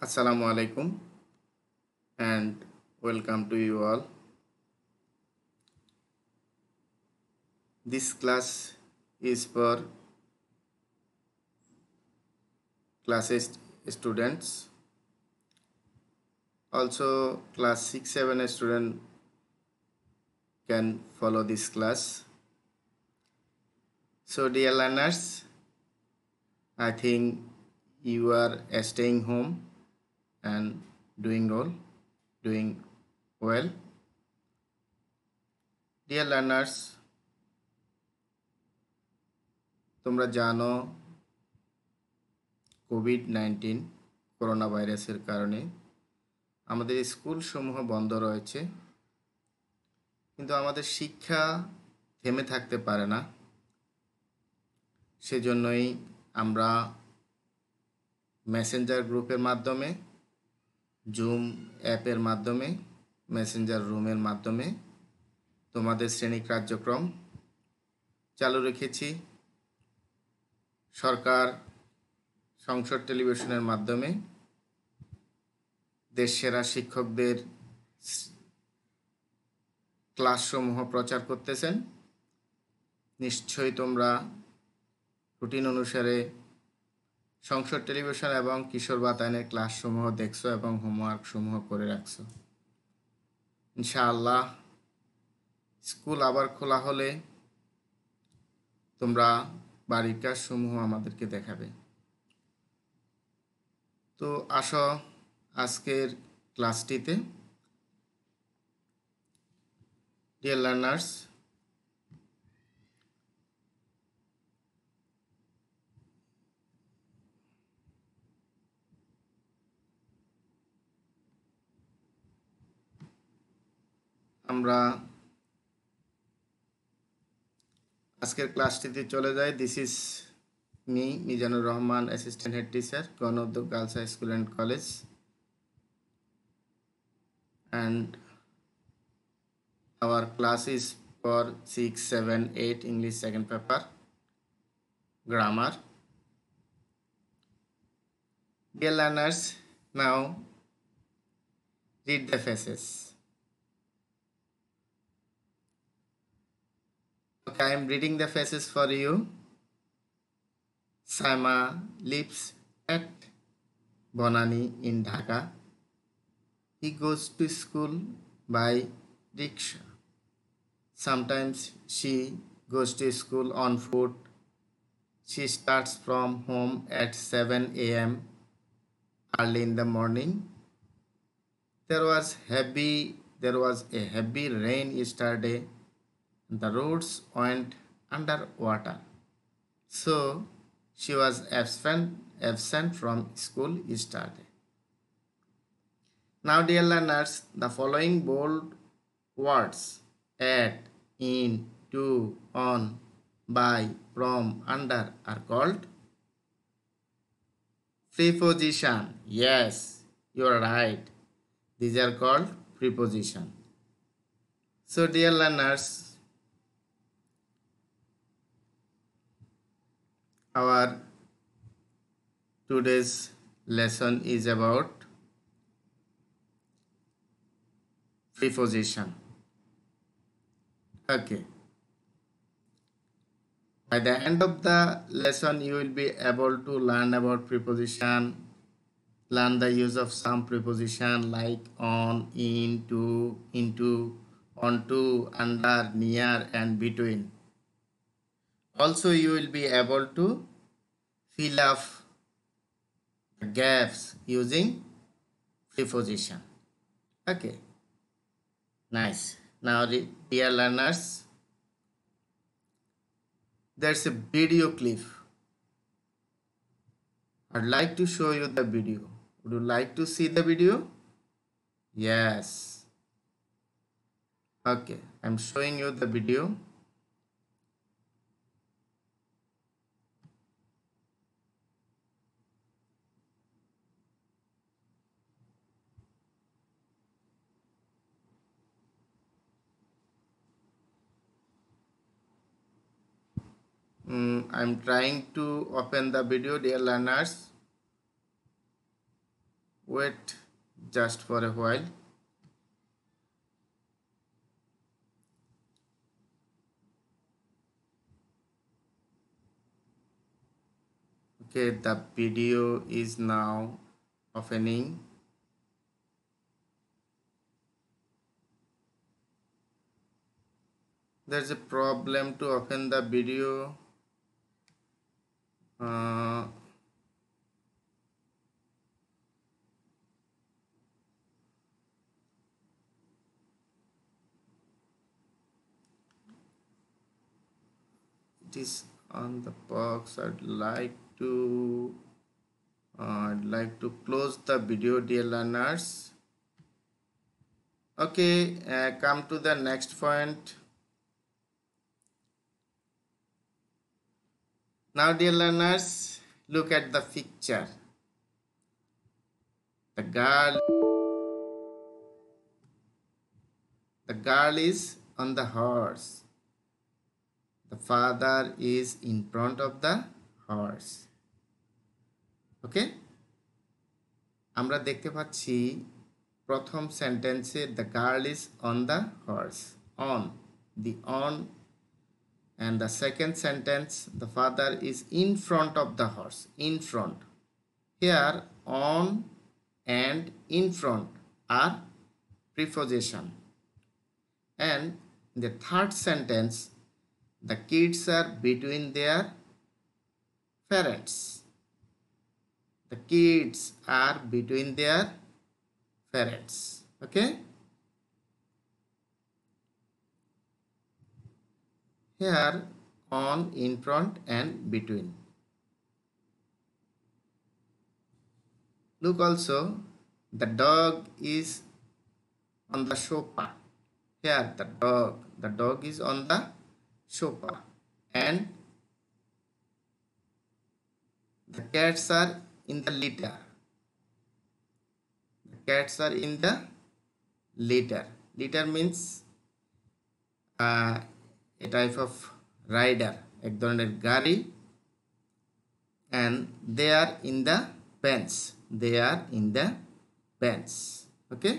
Assalamu alaikum and welcome to you all. This class is for class 8 students. Also class 6-7 student can follow this class. So dear learners, I think you are staying home and doing well. Dear learners, তোমরা জানো COVID-19 corona ভাইরাসের কারণে আমাদের স্কুলসমূহ বন্ধ রয়েছে, কিন্তু আমাদের শিক্ষা থেমে থাকতে পারে না। সেজন্যই আমরা মেসেঞ্জার গ্রুপের মাধ্যমে, জুম অ্যাপের মাধ্যমে, মেসেঞ্জার রুমের মাধ্যমে তোমাদের শ্রেণী কার্যক্রম চালু রেখেছি। সরকার সংসদ টেলিভিশনের মাধ্যমে দেশসেরা শিক্ষকদের ক্লাসসমূহ প্রচার করতেছেন। নিশ্চয়ই তোমরা রুটিন অনুসারে সংসদ টেলিভিশন এবং কিশোর বাতায়নের ক্লাসসমূহ দেখছো এবং হোমওয়ার্কসমূহ করে রাখছো। ইনশাআল্লাহ স্কুল আবার খোলা হলে তোমরা বাড়ির কাজসমূহ আমাদেরকে দেখাবে। তো আসো আজকের ক্লাসটিতে। ডিয়ার লার্নার্স, আমরা আজকের ক্লাসটিতে চলে যাই। This is me Mizanur Rahman, assistant head teacher, Gonoudyog girls high school and college, and our class is for 6, 7, 8 English second paper grammar. Dear learners, now read the faces. Okay, I am reading the faces for you. Saima lives at Bonani in Dhaka. He goes to school by rickshaw. Sometimes she goes to school on foot. She starts from home at 7 a.m. early in the morning. There was a heavy rain yesterday. The roads went under water, so she was absent from school yesterday. Now, dear learners, the following bold words at, in, to, on, by, from, under are called preposition. Yes, you are right. These are called preposition. So, dear learners, our today's lesson is about preposition. Okay. By the end of the lesson, you will be able to learn about preposition, learn the use of some preposition like on, in, to, into, onto, under, near, and between. Also, you will be able to fill up the gaps using preposition. Okay. Nice. Now, dear learners, there's a video clip. I'd like to show you the video. Would you like to see the video? Yes. Okay, I'm showing you the video. I'm trying to open the video, dear learners. wait just for a while. Okay, the video is now opening. There's a problem to open the video. Uh, it is on the box. I'd like to close the video, dear learners. Okay, come to the next point. Now, dear learners, look at the picture. The girl is on the horse. The father is in front of the horse. Okay, আমরা দেখতে পাচ্ছি প্রথম সেন্টেন্সে the girl is on the horse. On, the on. And the second sentence, the father is in front of the horse. In front. Here, on and in front are preposition. And in the third sentence, the kids are between their parents. The kids are between their parents. Okay? Here, on, in front, and between. Look also, the dog is on the sofa. Here, the dog is on the sofa. And the cats are in the litter. The cats are in the litter. Litter means a type of rider, এক ধরনের গাড়ি, and they are in the pens. They are in the pens. Okay,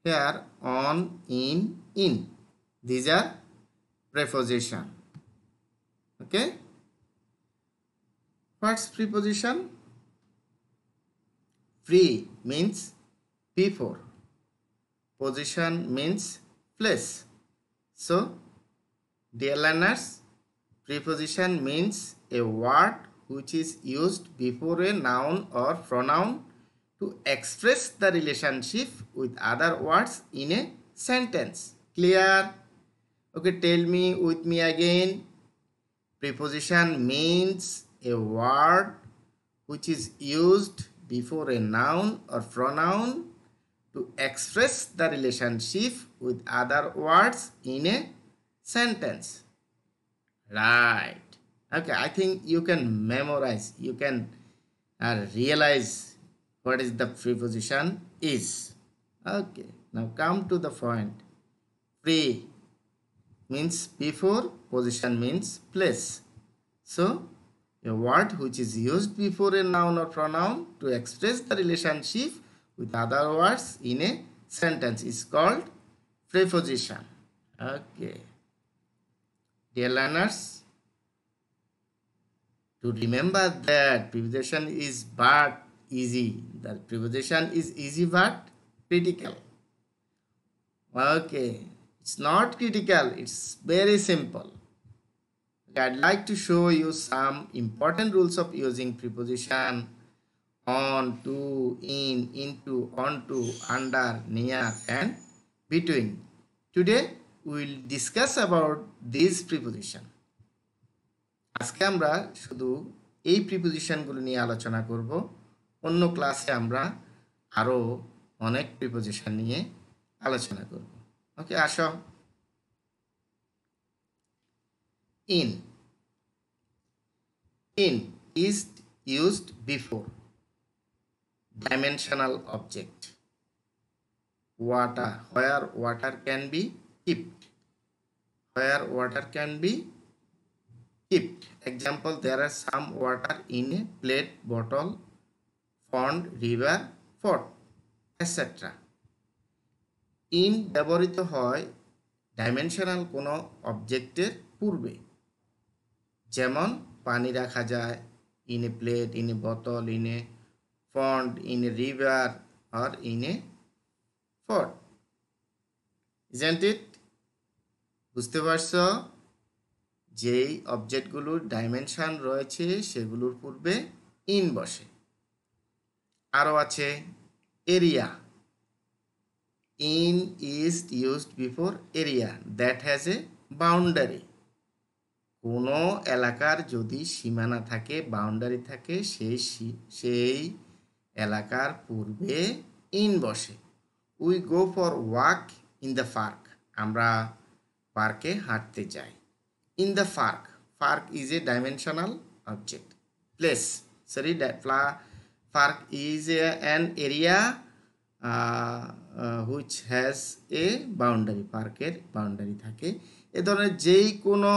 here on, in, these are preposition. Okay, what's preposition? Pre means before, position means place. So, dear learners, preposition means a word which is used before a noun or pronoun to express the relationship with other words in a sentence. Clear? Okay, tell me with me again. Preposition means a word which is used before a noun or pronoun to express the relationship with other words in a sentence. Right. Okay, I think you can memorize, you can realize what is the preposition is. Okay, now come to the point. Pre means before, position means place. So, a word which is used before a noun or pronoun to express the relationship with other words in a sentence is called preposition. Okay. Dear learners, to remember that preposition is but easy. The preposition is easy but critical. Okay, it's not critical, it's very simple. I'd like to show you some important rules of using preposition: on, to, in, into, onto, under, near, and between. Today we will discuss about these preposition. আজকে আমরা শুধু এই প্রিপোজিশনগুলো নিয়ে আলোচনা করব। অন্য ক্লাসে আমরা আরো অনেক প্রিপোজিশন নিয়ে আলোচনা করব। ওকে, আসো। In is used before dimensional object. Water, where water can be kept. Where water can be kept. Example, there are some water in a plate, bottle, pond, river, for etcetera. In ব্যবহৃত হয় dimensional কোনো অবজেক্টের পূর্বে, যেমন পানি রাখা যায় in a plate, in a bottle, in a pond, in a river আর in a pot. Isn't it? বুঝতে পারছো? যেই অবজেক্টগুলোর ডাইমেনশন রয়েছে সেগুলোর পূর্বে ইন বসে। আরও আছে area. In is used before area that has a boundary. কোনো এলাকার যদি সীমানা থাকে, বাউন্ডারি থাকে, সেই এলাকার পূর্বে ইন বসে। We go for walk in the park. আমরা পার্কে হাঁটতে যাই। In the park, park is a dimensional object. Place, sorry, park is an area which has a boundary. পার্কের বাউন্ডারি থাকে। এ ধরনের যেই কোনো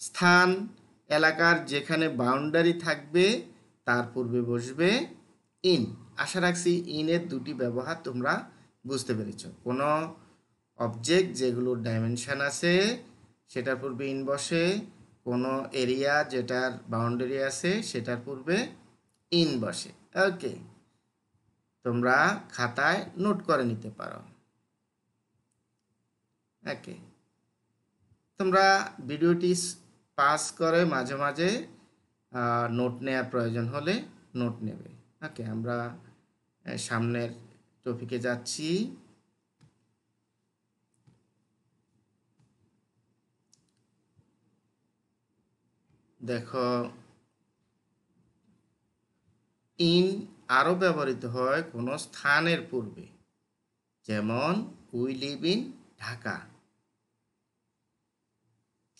স্থান, এলাকার যেখানে বাউন্ডারি থাকবে তার পূর্বে বসবে ইন। আশা রাখছি ইনের দুটি ব্যবহার তোমরা বুঝতে পেরেছ। কোনো অবজেক্ট যেগুলোর ডাইমেনশন আছে সেটার পূর্বে ইন বসে, কোনো এরিয়া যেটার বাউন্ডারি আছে সেটার পূর্বে ইন বসে। ওকে, তোমরা খাতায় নোট করে নিতে পারো। ওকে, তোমরা ভিডিওটি পাস করে মাঝে মাঝে নোট নেওয়ার প্রয়োজন হলে নোট নেবে। ওকে, আমরা সামনের টপিকে যাচ্ছি। দেখো, ইন আরও ব্যবহৃত হয় কোনো স্থানের পূর্বে, যেমন we live in Dhaka.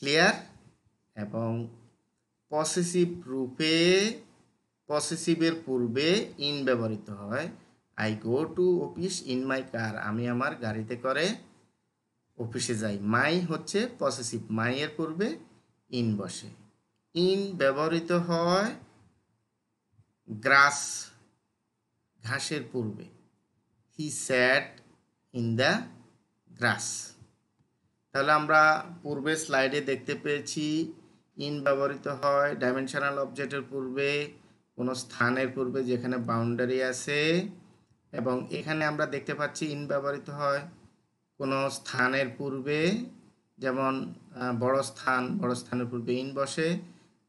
Clear? এবং পসেসিভ রূপে, পসেসিভের পূর্বে ইন ব্যবহৃত হয়। I go to office in my car. আমি আমার গাড়িতে করে অফিসে যাই। মাই হচ্ছে পসেসিভ, মাই এর পূর্বে ইন বসে। ইন ব্যবহৃত হয় গ্রাস, ঘাসের পূর্বে। হি স্যাট ইন দ্য গ্রাস। তাহলে আমরা পূর্বে স্লাইডে দেখতে পেয়েছি ইন ব্যবহৃত হয় ডাইমেনশনাল অবজেক্টের পূর্বে, কোনো স্থানের পূর্বে যেখানে বাউন্ডারি আছে। এবং এখানে আমরা দেখতে পাচ্ছি ইন ব্যবহৃত হয় কোনো স্থানের পূর্বে, যেমন বড় স্থান, বড় স্থানের পূর্বে ইন বসে,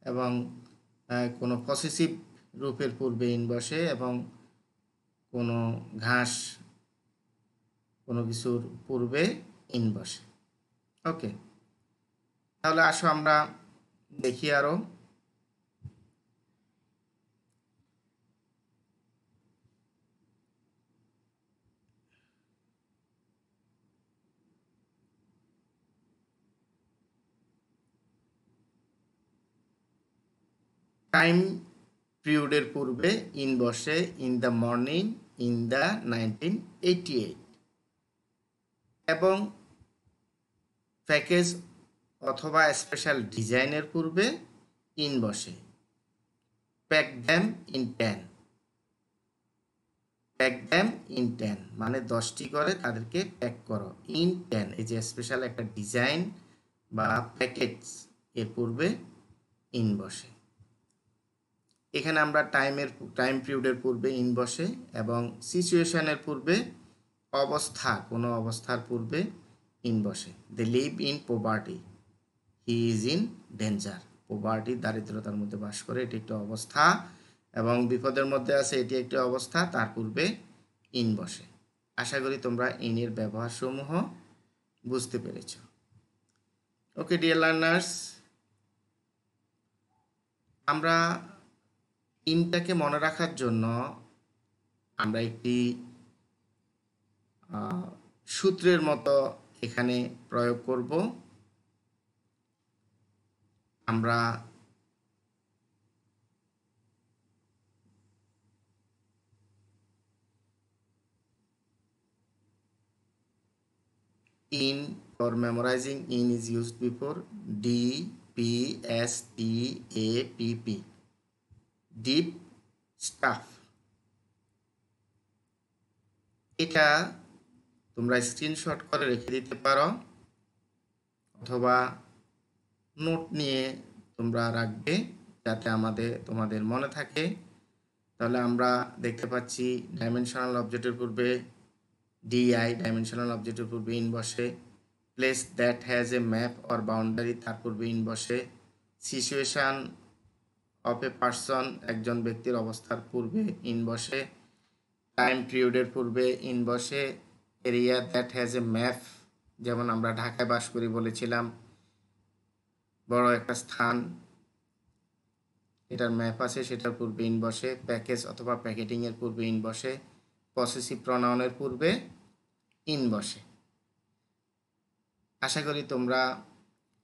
এবং কোনো পসেসিভ রূপের পূর্বে ইন বসে, এবং কোনো ঘাস, কোনো কিছুর পূর্বে ইন বসে। ওকে, তাহলে আসো আমরা দেখি আরো। টাইম পিরিয়ডের পূর্বে ইন বসে in the morning in the 1988, এবং প্যাকেজ অথবা স্পেশাল ডিজাইনের পূর্বে ইন বসে। Pack them in 10, pack them in 10 মানে 10টি করে তাদেরকে প্যাক করো। ইন 10 এই যে স্পেশাল একটা ডিজাইন বা প্যাকেজ এর পূর্বে ইন বসে। এখানে আমরা টাইম পিরিয়ডের পূর্বে ইন বসে, এবং সিচুয়েশনের পূর্বে অবস্থা, কোনো অবস্থার পূর্বে ইন বসে। They live in poverty, he is in danger. Poverty, দারিদ্রতার মধ্যে বাস করে, এটি একটি অবস্থা, এবং বিপদের মধ্যে আছে, এটি একটি অবস্থা, তার পূর্বে ইন বসে। আশা করি তোমরা ইনের ব্যবহার সমূহ বুঝতে পেরেছ। ওকে ডিয়ার লার্নার্স, আমরা ইনটাকে মনে রাখার জন্য আমরা একটি সূত্রের মতো এখানে প্রয়োগ করব। আমরা in for memorizing, in is used before D P S T A P P, deep stuff. এটা তোমরা স্ক্রিনশট করে রেখে দিতে পারো অথবা নোট নিয়ে তোমরা রাখবে যাতে তোমাদের মনে থাকে। তাহলে আমরা দেখতে পাচ্ছি ডাইমেনশনাল অবজেক্টের পূর্বে ডিআই, ডাইমেনশনাল অবজেক্টের পূর্বে ইন বসে। Place that has a map or boundary, তার পূর্বে ইন বসে। সিচুয়েশান অফ এ পার্সন, একজন ব্যক্তির অবস্থার পূর্বে ইন বসে। টাইম পিরিয়ডের পূর্বে ইন বসে। Area that has a map, যেমন আমরা ঢাকায় বাস করি বলেছিলাম, বড় একটা স্থান, এটার ম্যাপ আছে, সেটার পূর্বে ইন বসে। প্যাকেজ অথবা প্যাকেটিংয়ের পূর্বে ইন বসে। পসেসিভ প্রনাউনের পূর্বে ইন বসে। আশা করি তোমরা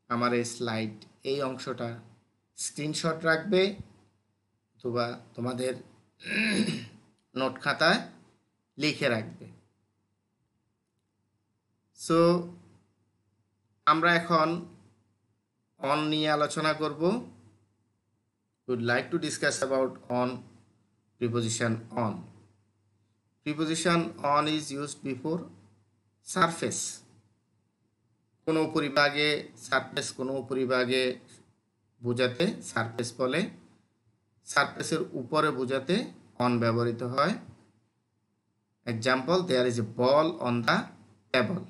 আমার এই স্লাইড, এই অংশটা স্ক্রিনশট রাখবে অথবা তোমাদের নোট খাতায় লিখে রাখবে। সো আমরা এখন অন নিয়ে আলোচনা করব। would like to discuss about on preposition on. Preposition on is used before surface. কোনো উপরিভাগে সারফেস, কোনো উপরিভাগে বোঝাতে সারফেস বলে। সারফেসের উপরে বোঝাতে অন ব্যবহৃত হয়। Example, there is a ball on the table.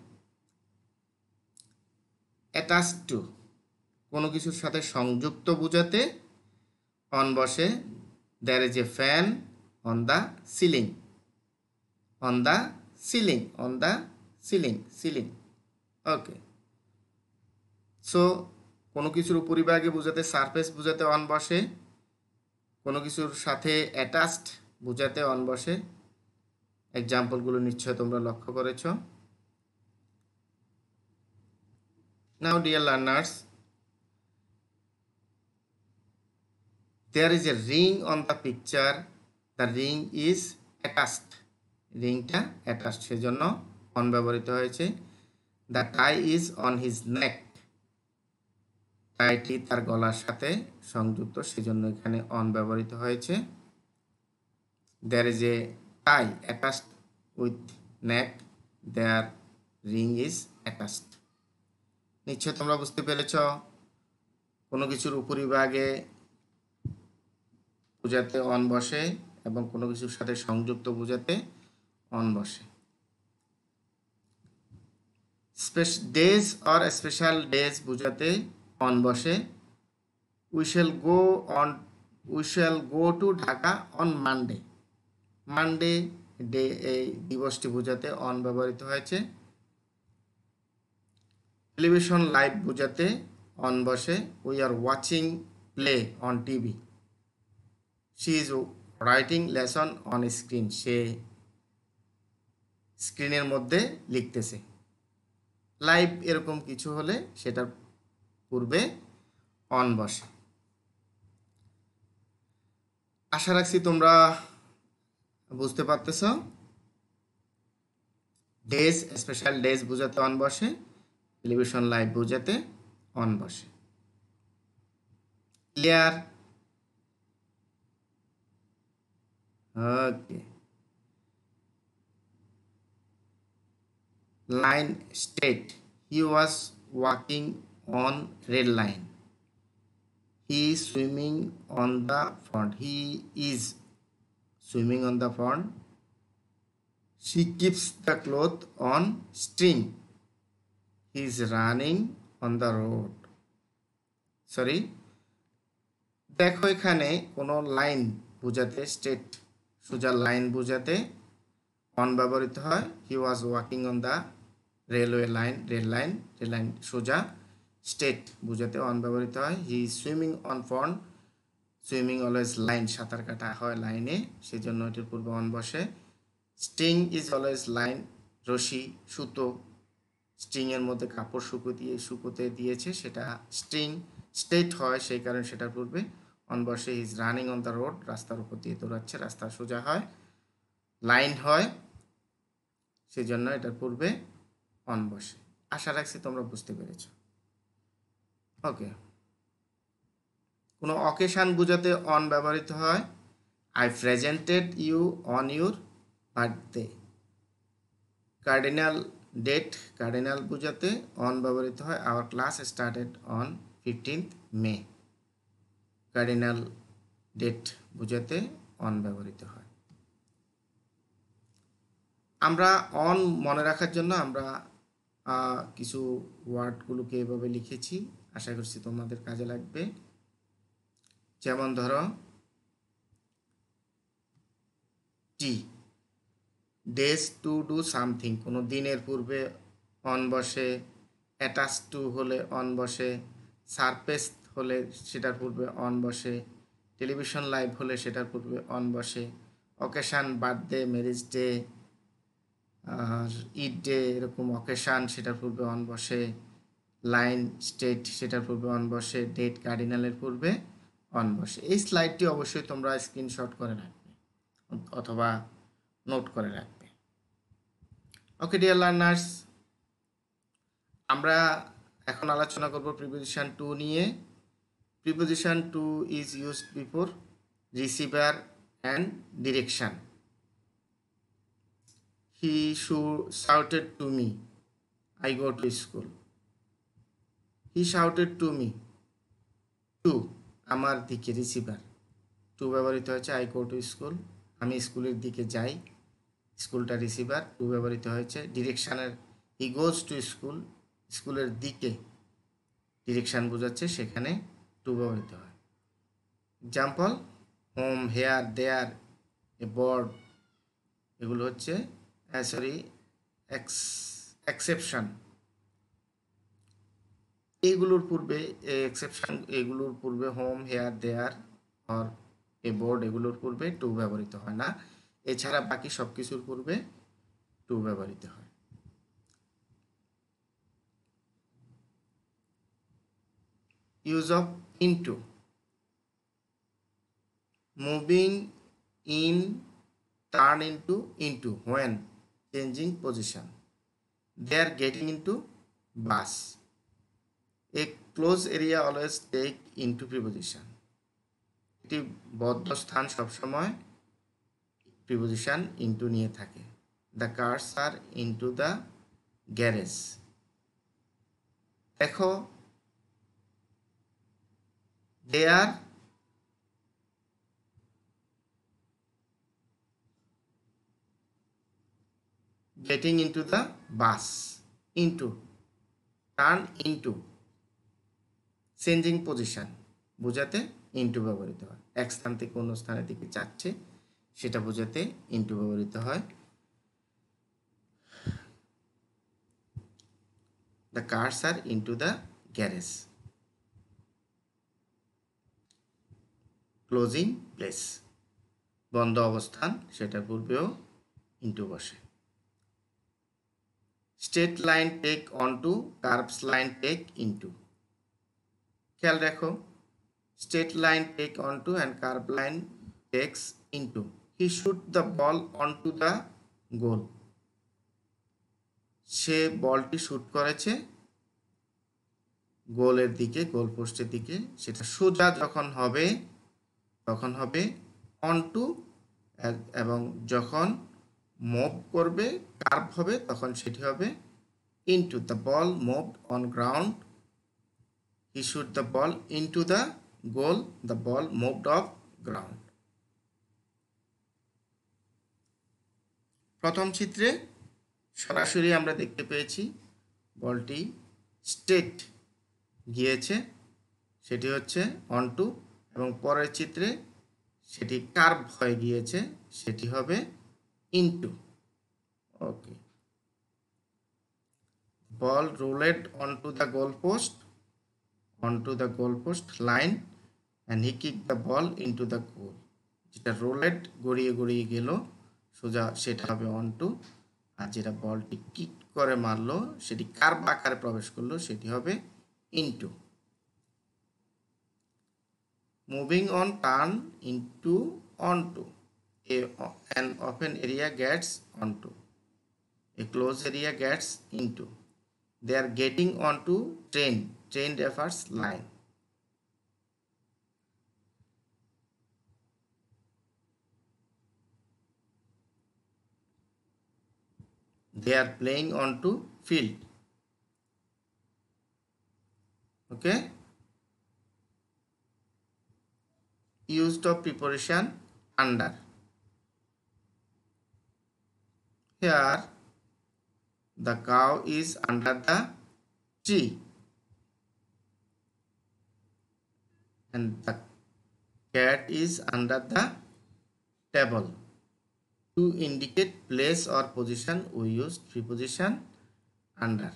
Attached to, কোনো কিছুর সাথে সংযুক্ত বোঝাতে অন বসে। There is a fan on the ceiling, on the ceiling, on the ceiling, ceiling. Okay, so কোনো কিছুর উপরিভাগে বোঝাতে সারফেস বোঝাতে অন বসে, কোনো কিছুর সাথে অ্যাটাচড বোঝাতে অন বসে। এক্সাম্পলগুলো নিশ্চয় তোমরা লক্ষ্য করেছ। Now dear learners, there is a ring on the picture, the ring is attached, রিংটা অ্যাটাচড, সেজন্য অন ব্যবহৃত হয়েছে। the tie is on his neck, টাইটি তার গলার সাথে সংযুক্ত, সেজন্য এখানে অন ব্যবহৃত হয়েছে। there is a tie attached with neck, their ring is attached. নিশ্চয় তোমরা বুঝতে পেরেছ, কোনো কিছুর উপরিভাগে বোঝাতে অন বসে এবং কোনো কিছুর সাথে সংযুক্ত বোঝাতে অন বসে। ডেজ অর স্পেশাল ডেজ বোঝাতে অন বসে। We shall go to Dhaka on Monday, Monday day, এই দিবসটি বোঝাতে অন ব্যবহৃত হয়েছে। টেলিভিশন লাইভ বোঝাতে অন বসে। We are watching play on TV. She is writing lesson on screen, সে স্ক্রিনের মধ্যে লিখতেছে। লাইভ এরকম কিছু হলে সেটার পূর্বে অন বসে। আশা রাখছি তোমরা বুঝতে পারতেছ। ডেজ, স্পেশাল ডেজ বোঝাতে অন বসে, টেলিভিশন লাইভ বোঝাতে অন বসে। Clear? Okay. Line state, he was walking on red line. He is swimming on the pond. He is swimming on the pond. She keeps the cloth on string. He is running on the road. Sorry, দেখো এখানে কোনো line বোঝাতে, state সোজা line বোঝাতে on ব্যবহৃত হয়। He was walking on the railway line, rail line, rail line সোজা। State বোঝাতে অন ব্যবহৃত হয়। He is swimming on pond, swimming always line, সাঁতার কাটা হয় লাইনে, সেজন্য এটির পূর্বে অন বসে। স্ট্রিং ইজ অলওয়েজ লাইন, রশি, সুতো, স্ট্রিংয়ের মধ্যে কাপড় শুকোতে দিয়েছে, সেটা স্ট্রিং। স্টেট হয়, সেই কারণে সেটার পূর্বে অন বসে। Is running on the road, রাস্তার উপর দিয়ে দৌড়াচ্ছে, রাস্তা সোজা হয়। লাইন হয়, সেজন্য এটার পূর্বে অন বসে। আশা রাখছি তোমরা বুঝতে পেরেছ। ওকে, কোনো অকেশন বোঝাতে অন ব্যবহৃত হয়। I presented you on your birthday. Cardinal date, cardinal বোঝাতে অন ব্যবহৃত হয়। Our class started on 15th May. Cardinal date বোঝাতে অন ব্যবহৃত হয়। আমরা অন মনে রাখার জন্য আমরা কিছু ওয়ার্ডগুলোকে এভাবে লিখেছি, আশা করছি তোমাদের কাজে লাগবে। যেমন ধরো টি, ডেজ টু ডু সামথিং, কোনো দিনের পূর্বে অন বসে, অ্যাটাচ টু হলে অন বসে, সারফেস হলে সেটার পূর্বে অন বসে, টেলিভিশন লাইভ হলে সেটার পূর্বে অন বসে, অকেশান, বার্থডে, ম্যারেজ ডে আর ঈদ ডে, এরকম অকেশান সেটার পূর্বে অন বসে, লাইন, স্টেট সেটার পূর্বে অন বসে, ডেট কার্ডিনালের পূর্বে অন বসে। এই স্লাইডটি অবশ্যই তোমরা স্ক্রিনশট করে রাখবে অথবা নোট করে রাখবে। ওকে ডিয়ার লার্নার্স, আমরা এখন আলোচনা করব প্রিপোজিশন টু নিয়ে। Preposition two is used before receiver and direction. He shouted to me, I go to school. He shouted to me. To আমার দিকে, রিসিভার। টু ব্যবহৃত হয়েছে আই গো টু স্কুল, আমি স্কুলের দিকে যাই, স্কুলটা রিসিভার। টু ব্যবহৃত হয়েছে ডিরেকশানের, হি গোজ টু স্কুল, স্কুলের দিকে ডিরেকশান বোঝাচ্ছে, সেখানে টু ব্যবহৃত হয়। এক্সাম্পল, হোম, হেয়ার, দেয়ার, এ বোর্ড, এগুলো হচ্ছে এক্সেপশন। এইগুলোর পূর্বে এক্সেপশন, এগুলোর পূর্বে হোম, হেয়ার, দেয়ার আর এ বোর্ড, এগুলোর পূর্বে টু ব্যবহৃত হয় না। এছাড়া বাকি সব কিছুর পূর্বে টু ব্যবহৃত হয়। Use of into, moving in, turn into when changing position, they are getting into bus, a closed area always take into preposition, একটি বদ্ধ স্থান সবসময় প্রিপোজিশন ইনটু নিয়ে থাকে। The cars are into the garage, দেখো they are getting into the bus, into, turn into, changing position বোঝাতে into ব্যবহৃত হয়। এক স্থান থেকে অন্য স্থানের দিকে যাচ্ছে সেটা বোঝাতে ইনটু ব্যবহৃত হয়। The cars are into the garage, closing place, বন্ধ অবস্থান সেটার পূর্বেও ইনটু বসে। Straight line take onto, curves line take into, খেয়াল রাখো, straight line take onto and curve line takes into. He shoot the ball onto the goal, সে বলটি shoot করেছে গোলের দিকে, গোল পোস্টের দিকে। সেটা সোজা যখন হবে তখন হবে অনটু, এবং যখন মুভ করবে, কার্ভ হবে, তখন সেটি হবে into. The ball moved on ground, he shoot the ball into the goal, the ball moved of ground. প্রথম চিত্রে সরাসরি আমরা দেখতে পেয়েছি বলটি স্ট্রেট গিয়েছে, সেটি হচ্ছে অনটু, এবং পরের চিত্রে সেটি কার্ভ হয়ে গিয়েছে, সেটি হবে into. Okay, ball rolled onto the goal post, onto the goalpost line and he kicked the ball into the goal, যেটা রোলেড গড়িয়ে গড়িয়ে গেল সোজা সেটা হবে অনটু, আর যেটা বলটি কিক করে মারলো সেটি কার্ভ আকারে প্রবেশ করলো সেটি হবে into. Moving on, turn into, অনটু, an open area gets onto, a closed area gets into, they are getting onto train, train refers line. they are playing onto field. Okay, used of preposition under. Here the cow is under the tree and the cat is under the table. To indicate place or position, we use preposition under.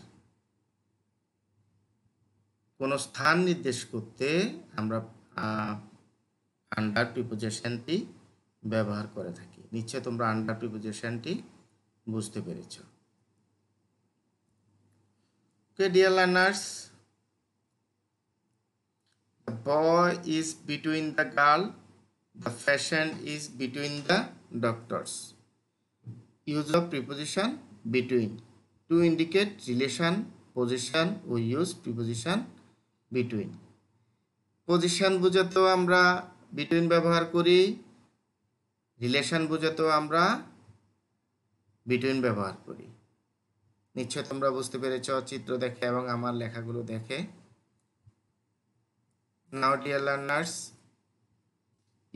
কোনো স্থান নির্দেশ করতে আমরা under প্রিপোজিশনটি ব্যবহার করে থাকি। নিশ্চয় তোমরা আন্ডার প্রিপোজিশনটি বুঝতে পেরেছ। Okay, dear learners, the boy is between the girl, the patient is between the doctors. Use of preposition between. To indicate relation, position, we use preposition between. Position বোঝাতেও আমরা between ব্যবহার করি, রিলেশন বোঝাতেও আমরা between ব্যবহার করি। নিশ্চয় তোমরা বুঝতে পেরেছ চিত্র দেখে এবং আমার লেখাগুলো দেখে। Now dear learners,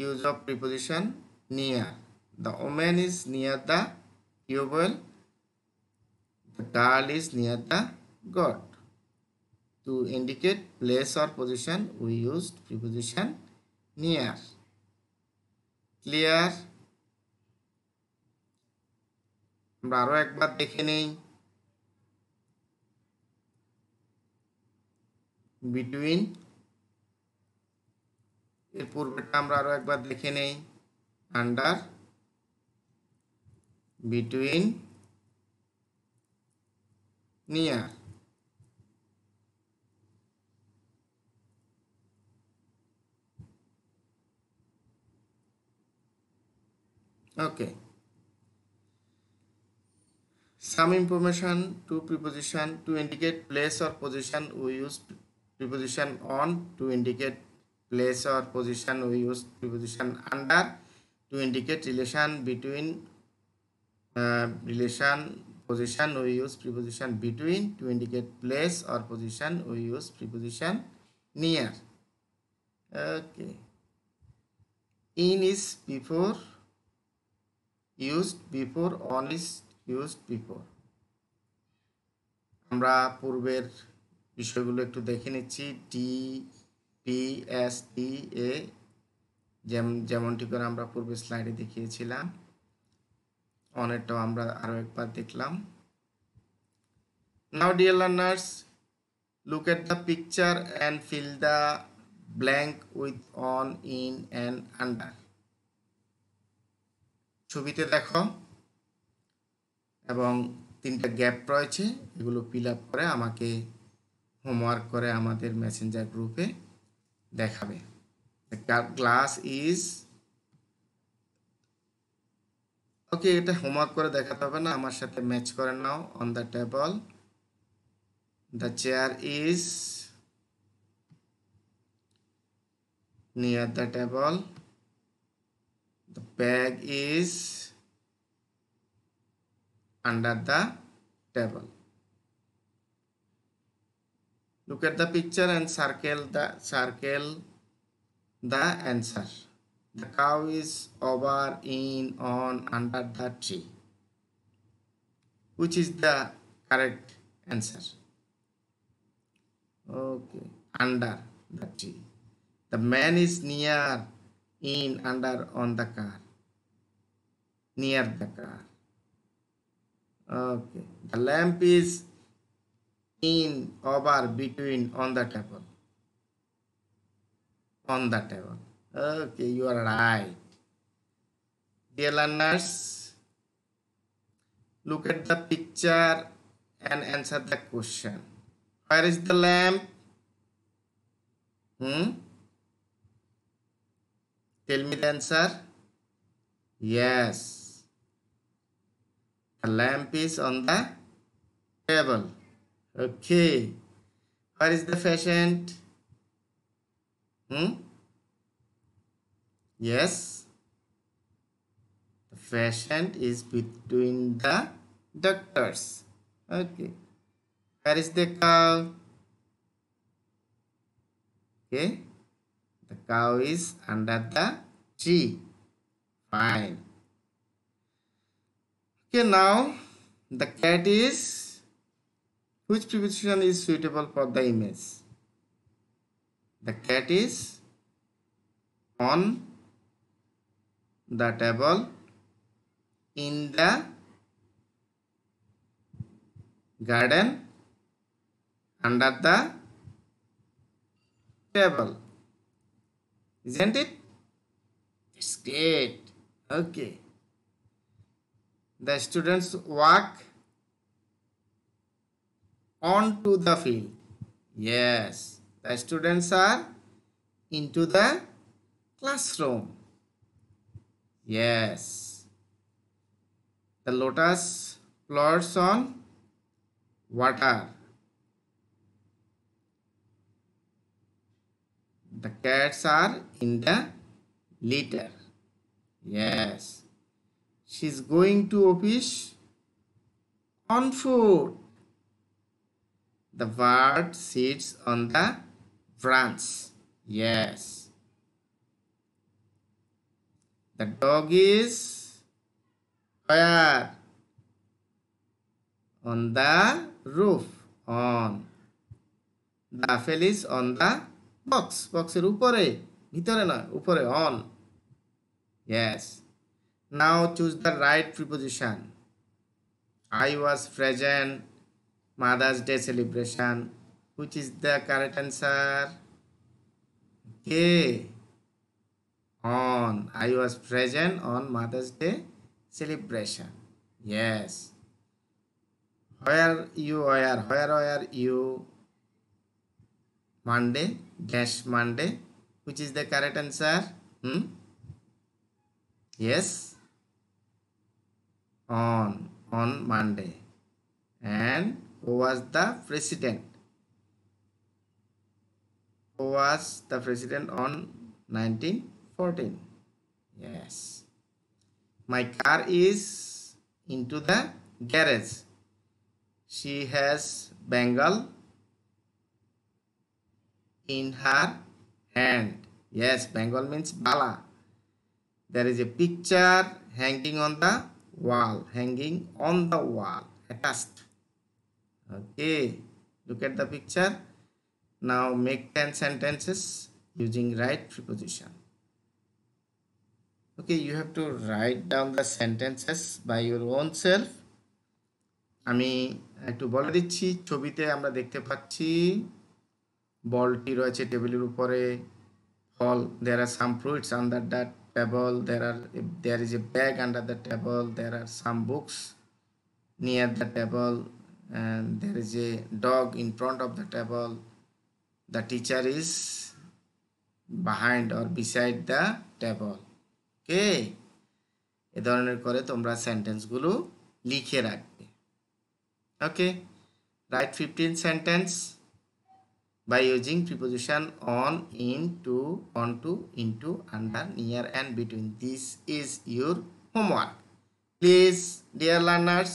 use of preposition near. The woman is near the tube. The girl is near the goat. To indicate place or position, we used preposition near. Clear? আমরা আরো একবার দেখে নেই। Between এর পূর্বেটা আমরা আরো একবার দেখে নেই। Under, between, near. Okay. Some information to preposition. To indicate place or position, we use preposition on. To indicate place or position, we use preposition under. To indicate relation between relation position, we use preposition between. To indicate place or position, we use preposition near. Okay. In is before, used before, on is used before. আমরা পূর্বের বিষয়গুলো একটু দেখে নিচ্ছি। D, P, S, টি, এ যেমনটি করে আমরা পূর্বের স্লাইডে দেখিয়েছিলাম। অনেকটাও আমরা আরো একবার দেখলাম। Now dear learners, look at the picture and fill the blank with on, in and under. ছবিতে দেখো এবং তিনটা গ্যাপ রয়েছে, এগুলো ফিল আপ করে আমাকে হোমওয়ার্ক করে আমাদের মেসেঞ্জার গ্রুপে দেখাবে। গ্লাস ইজ, ওকে, এটা হোমওয়ার্ক করে দেখাতে হবে না, আমার সাথে ম্যাচ করে নাও। On the table, the chair is near the table, the bag is under the table. Look at the picture and circle the answer. The cow is over, in, on, under the tree. Which is the correct answer? Okay, under the tree. The man is near, in, under, on the car. Near the car. Okay, the lamp is in, over, between, on the table. On the table. Okay, you are right. Dear learners, look at the picture and answer the question. Where is the lamp? Tell me the answer. Yes. The lamp is on the table. Okay. Where is the patient? Yes. The patient is between the Doctors. Okay. Where is the cow? Okay. The cow is under the tree. Fine. Okay, now the cat is, which preposition is suitable for the image? The cat is on the table in the garden under the table. Isn't it? It's great. Okay. The students walk onto the field. Yes. The students are into the classroom. Yes. The lotus floats on water. The cats are in the litter. Yes. She's going to office on foot. The bird sits on the branch. Yes. The dog is where? On the roof. On. The apple is on the box. Boxer উপরে, ভিতরে না, উপরে, on. Yes. Now choose the right preposition. I was present. Mother's Day celebration. Which is the correct answer? Okay. On. I was present on Mother's Day celebration. Yes. Where you were? Where were you? Monday. Dash Monday. Which is the correct answer? Yes. On Monday. And who was the president? Who was the president on 1914? Yes. My car is into the garage. She has bangle in her hand. Yes, bangle means bala. There is a picture hanging on the wall. Hanging on the wall. Attached. Okay. Look at the picture. Now make 10 sentences using right preposition. Okay, you have to write down the sentences by your own self. আমি একটু বলে দিচ্ছি, ছবিতে আমরা দেখতে পাচ্ছি বলটি রয়েছে টেবিলের উপরে, ফল, there are some fruits under that table, there is a bag under the table, there are some books near the table, and there is a dog in front of the table. The teacher is behind or beside the table. Okay, এ ধরনের করে তোমরা সেন্টেন্সগুলো লিখে রাখবে। Okay, write 15 sentence by using preposition on, in, to, onto, into, under, near and between. This is your homework. Please, dear learners,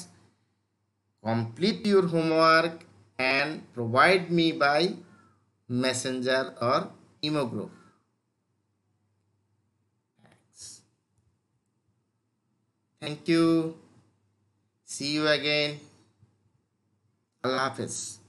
complete your homework and provide me by messenger or email group. Thanks. Thank you. See you again. Allah Hafiz.